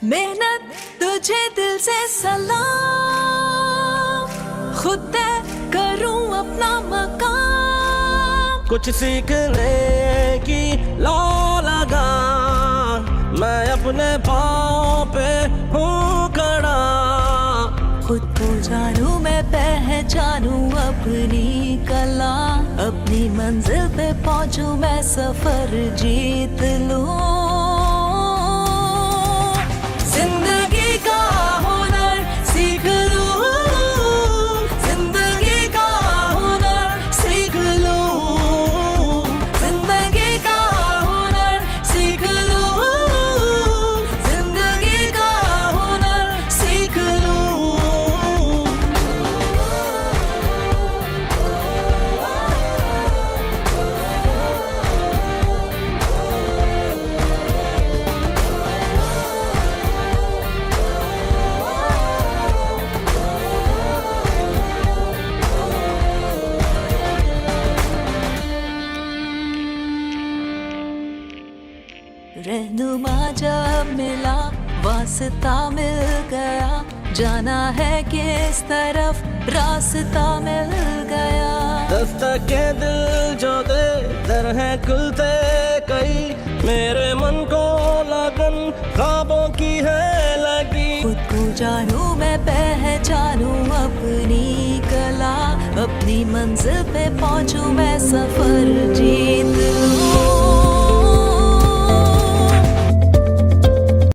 मेहनत तुझे दिल से सलाम, खुद तय करूं अपना मकाम। कुछ सीखने की लौ लगा, मैं अपने पाँव पे हूँ खड़ा। खुद को जानूं मैं, पहचानूं अपनी कला, अपनी मंजिल पे पहुंचूं मैं, सफर जीत लूं। जिंदगी का हुनर सीख लूं, जिंदगी का हुनर सीख लूं, जिंदगी का हुनर सीख लूं, जिंदगी का हुनर सीख लूं। रहनुमा जब मिला, वास्ता मिल गया, जाना है किस तरफ रास्ता मिल गया। दस्तके दिल जो दे दर है खुलते कई, मेरे मन को लगन ख्वाबों की है लगी। खुद को जानूं मैं, पहचानूं अपनी कला, अपनी मंजिल पे पहुंचूं मैं, सफर जीत लूं।